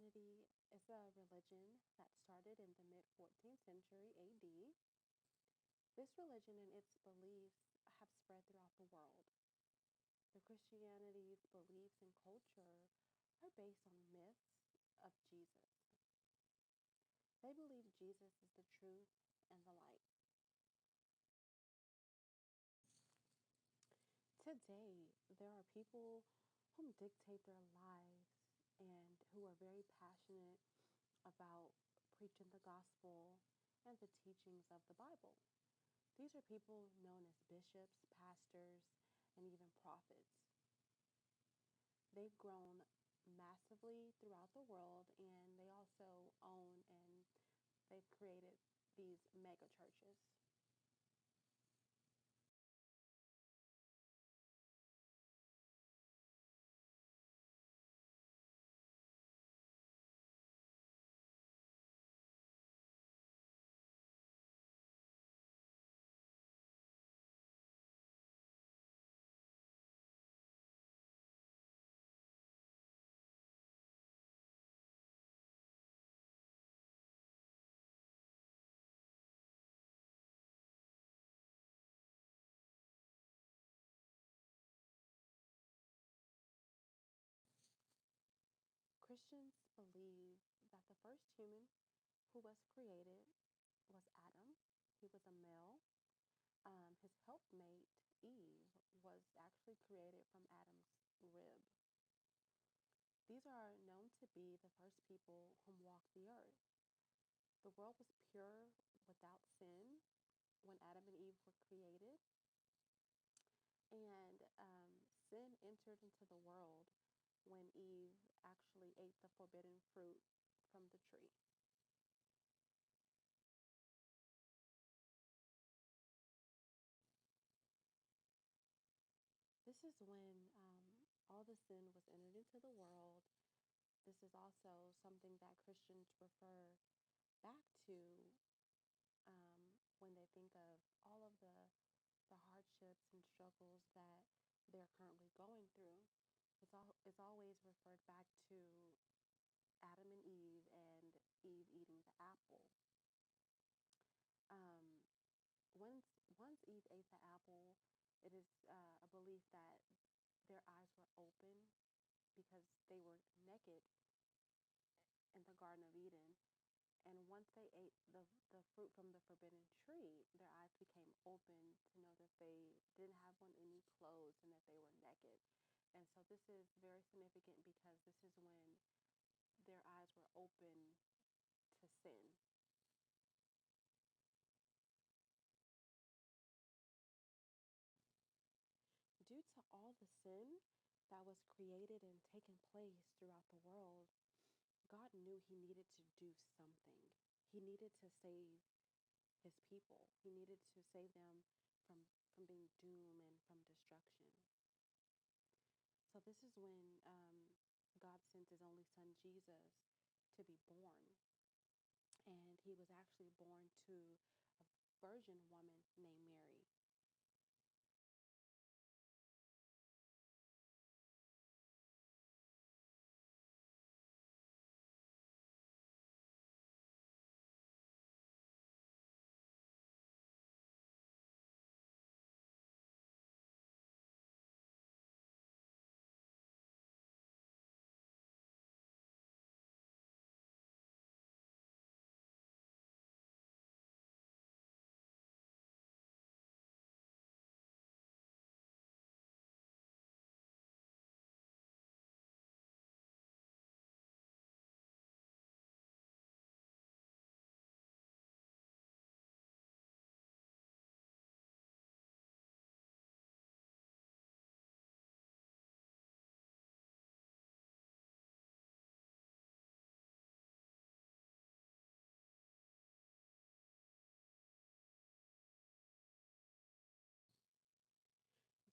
Christianity is a religion that started in the mid 14th century AD. This religion and its beliefs have spread throughout the world. The Christianity's beliefs and culture are based on myths of Jesus. They believe Jesus is the truth and the light. Today, there are people who dictate their lives and who are very passionate about preaching the gospel and the teachings of the Bible. These are people known as bishops, pastors, and even prophets. They've grown massively throughout the world, and they also own and they've created these mega churches. Christians believe that the first human who was created was Adam. He was a male. His helpmate, Eve, was actually created from Adam's rib. These are known to be the first people whom walked the earth. The world was pure without sin when Adam and Eve were created, and sin entered into the world when Eve actually ate the forbidden fruit from the tree. This is when all the sin was entered into the world. This is also something that Christians refer back to when they think of all of the hardships and struggles that they're currently going through. It's always referred back to Adam and Eve and Eve eating the apple. Um, once once Eve ate the apple, it is a belief that their eyes were open because they were naked in the Garden of Eden. And once they ate the fruit from the forbidden tree, their eyes became open to know that they didn't have on any clothes and that they were naked. And so this is very significant because this is when their eyes were open to sin. Due to all the sin that was created and taken place throughout the world, God knew he needed to do something. He needed to save his people. He needed to save them from being doomed and from destruction. So this is when God sent his only son Jesus to be born, and he was actually born to a virgin woman named Mary.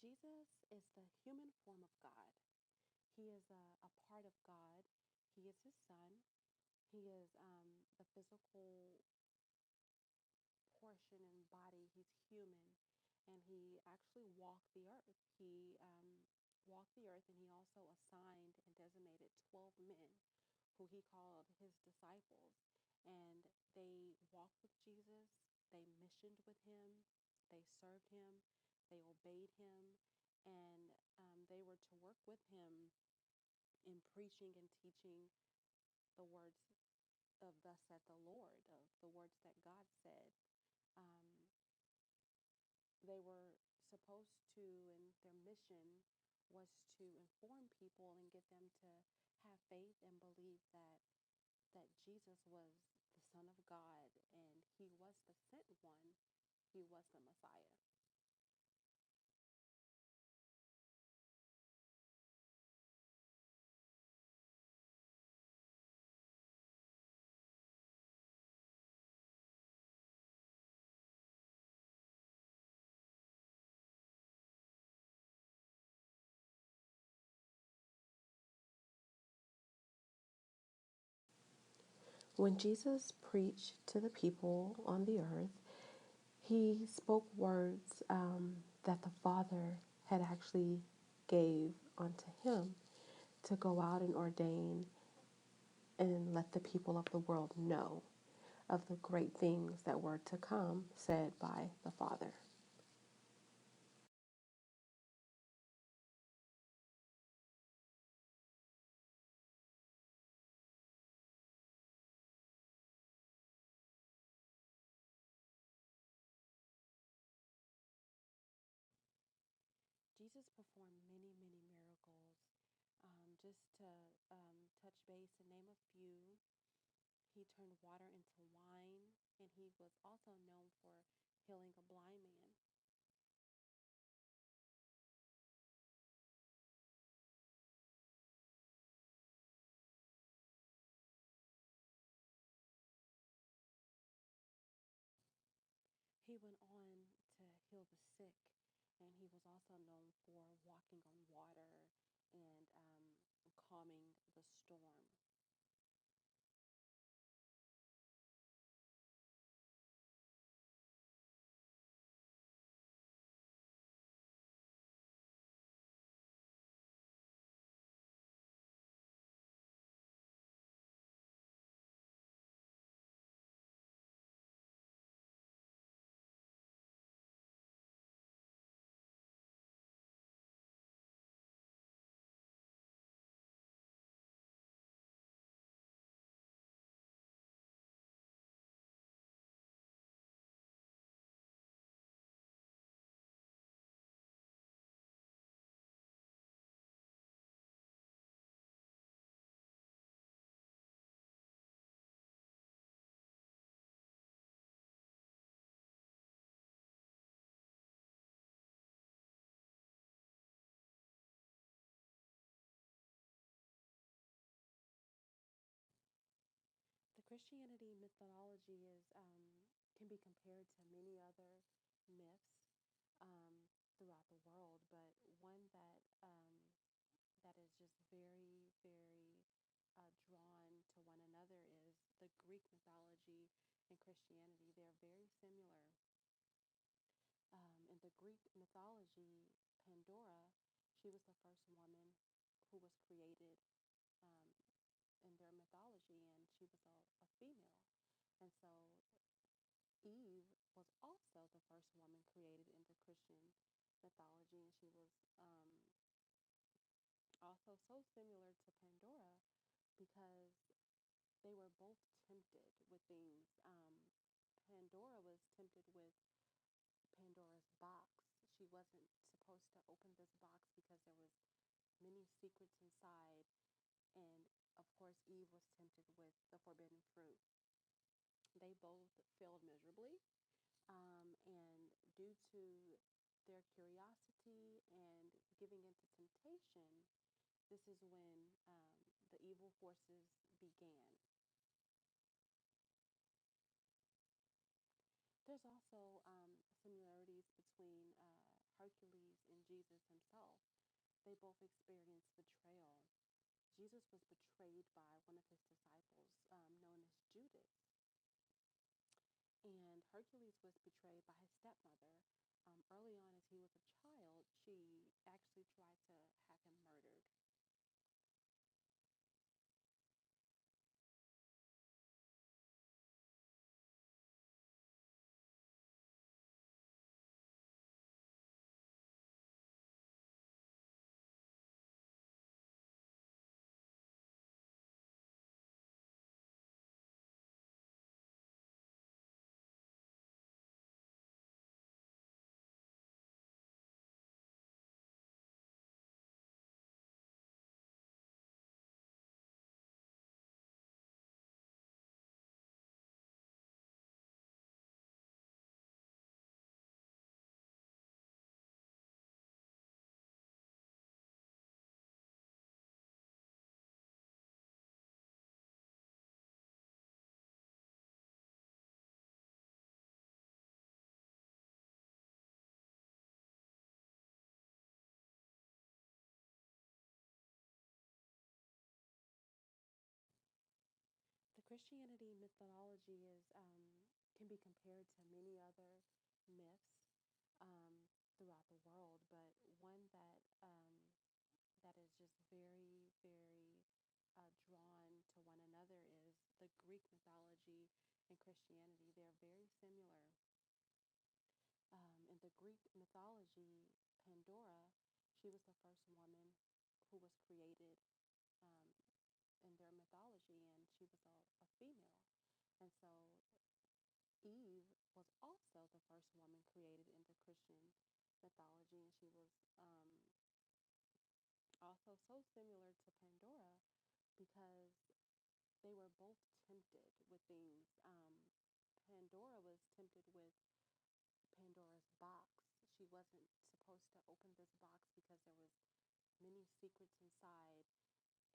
Jesus is the human form of God. He is a part of God. He is his son. He is the physical portion and body. He's human, and he actually walked the earth. He walked the earth, and he also assigned and designated 12 men who he called his disciples. And they walked with Jesus, they missioned with him, they served him, they obeyed him, and they were to work with him in preaching and teaching the words of thus said the Lord, of the words that God said. Um, they were supposed to, and their mission was to inform people and get them to have faith and believe that Jesus was the Son of God and he was the sent one, he was the Messiah. When Jesus preached to the people on the earth, he spoke words that the Father had actually gave unto him to go out and ordain and let the people of the world know of the great things that were to come said by the Father. Jesus performed many, many miracles. Just to touch base and name a few, he turned water into wine, and he was also known for healing a blind man. He went on to heal the sick, and he was also known for walking on water and calming the storm. The Christianity mythology is can be compared to many other myths throughout the world, but one that is just very, very drawn to one another is the Greek mythology and Christianity. They're very similar. In the Greek mythology, Pandora, she was the first woman who was created um, in their mythology, and she was a female. And so Eve was also the first woman created in the Christian mythology, and she was also so similar to Pandora because they were both tempted with things. Pandora was tempted with Pandora's box. She wasn't supposed to open this box because there was many secrets inside, and of course Eve was tempted with the forbidden fruit. They both failed miserably, and due to their curiosity and giving into temptation, this is when the evil forces began. There's also similarities between Hercules and Jesus himself. They both experienced betrayal. Jesus was betrayed by one of his disciples known as Judas, and Hercules was betrayed by his stepmother. Early on, as he was a child, she actually tried to have him murdered. Christianity mythology is can be compared to many other myths throughout the world, but one that is just very, very drawn to one another is the Greek mythology and Christianity. They're very similar. In the Greek mythology, Pandora, she was the first woman who was created um, in their mythology, and she was a female. And so Eve was also the first woman created in the Christian mythology, and she was also so similar to Pandora because they were both tempted with things. Pandora was tempted with Pandora's box. She wasn't supposed to open this box because there was many secrets inside,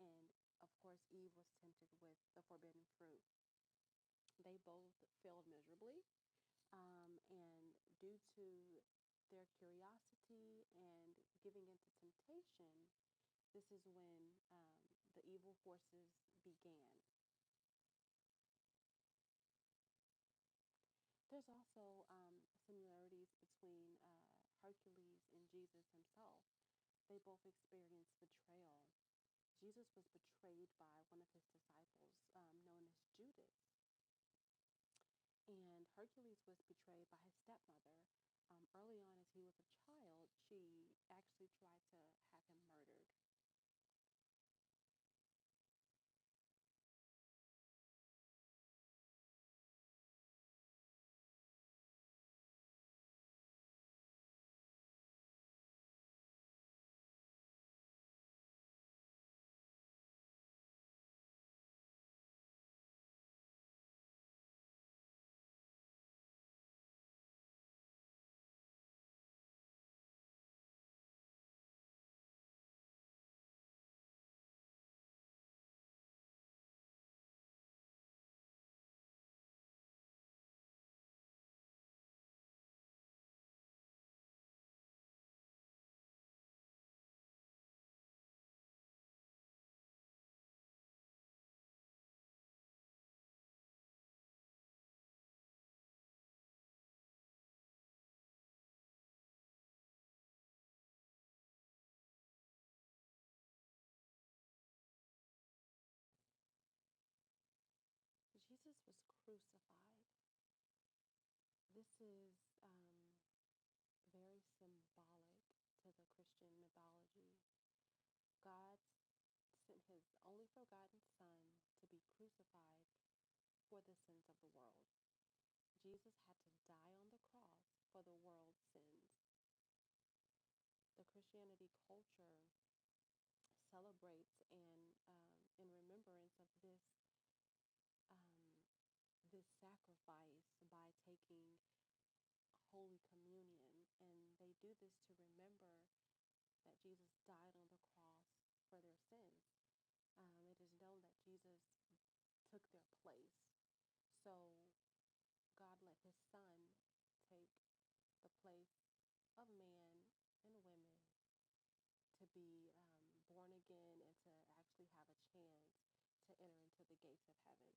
and of course Eve was tempted with the forbidden fruit. They both failed miserably, and due to their curiosity and giving into temptation, this is when the evil forces began. There's also similarities between Hercules and Jesus himself. They both experienced betrayal. Jesus was betrayed by one of his disciples, known as Judas, and Hercules was betrayed by his stepmother. Early on, as he was a child, she actually tried to have him murdered. Jesus was crucified. This is very symbolic to the Christian mythology. God sent his only forgotten Son to be crucified for the sins of the world. Jesus had to die on the cross for the world's sins. The Christianity culture celebrates and in remembrance of um, this sacrifice by taking Holy Communion, and they do this to remember that Jesus died on the cross for their sins. It is known that Jesus took their place. So God let his son take the place of man and women to be born again and to actually have a chance to enter into the gates of heaven.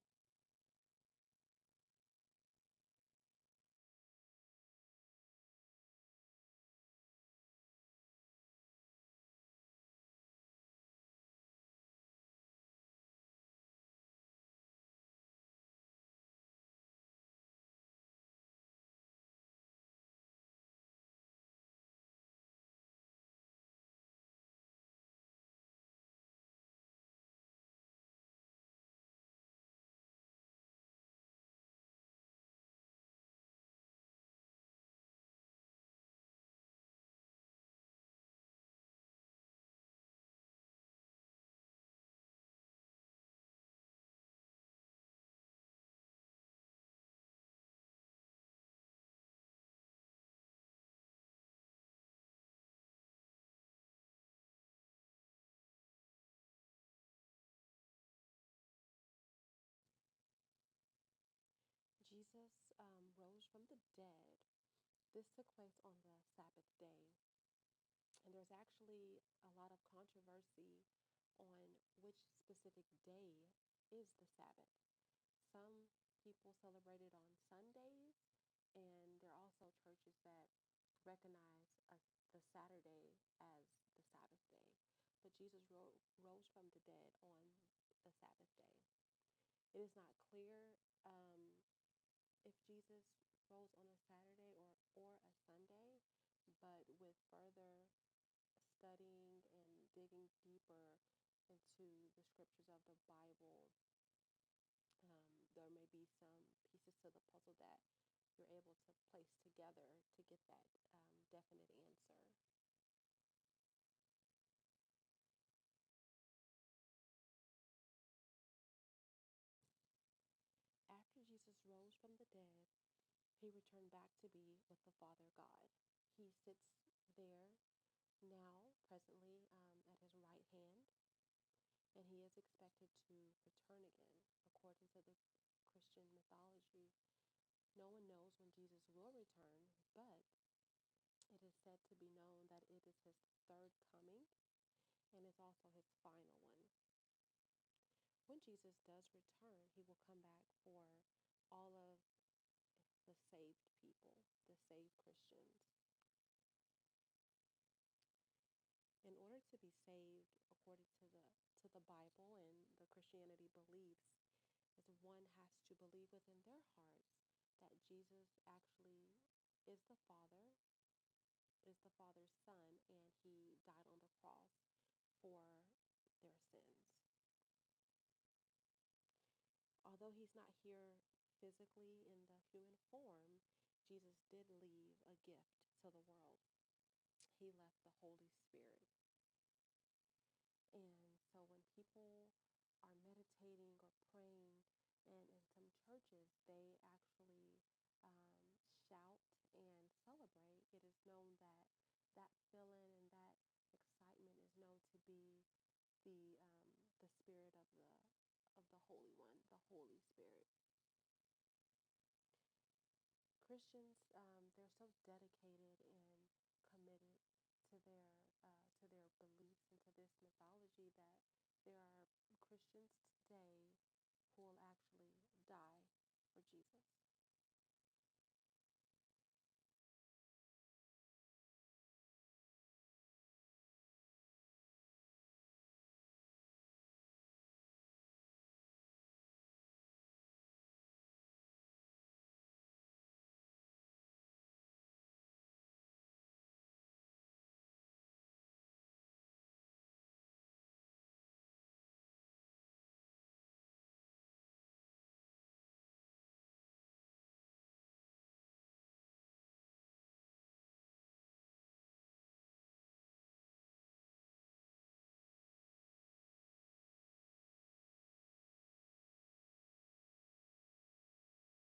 Jesus rose from the dead. This took place on the Sabbath day. And there's actually a lot of controversy on which specific day is the Sabbath. Some people celebrate it on Sundays, and there are also churches that recognize the Saturday as the Sabbath day. But Jesus rose from the dead on the Sabbath day. It is not clear if Jesus rose on a Saturday or a Sunday, but with further studying and digging deeper into the scriptures of the Bible, there may be some pieces to the puzzle that you're able to place together to get that definite answer. After Jesus rose from the dead, he returned back to be with the Father God. He sits there now, presently, at his right hand, and he is expected to return again. According to the Christian mythology, no one knows when Jesus will return, but it is said to be known that it is his third coming and it's also his final one. When Jesus does return, he will come back for all of the saved people, the saved Christians. In order to be saved according to the Bible and the Christianity beliefs, is one has to believe within their hearts that Jesus actually is the Father, is the Father's Son, and he died on the cross for their sins. Although he's not here physically in the human form, Jesus did leave a gift to the world. He left the Holy Spirit. And so when people are meditating or praying, and in some churches, they actually shout and celebrate, it is known that that feeling and that excitement is known to be the spirit of the Holy One, the Holy Spirit. Christians, they're so dedicated and committed to their beliefs and to this mythology that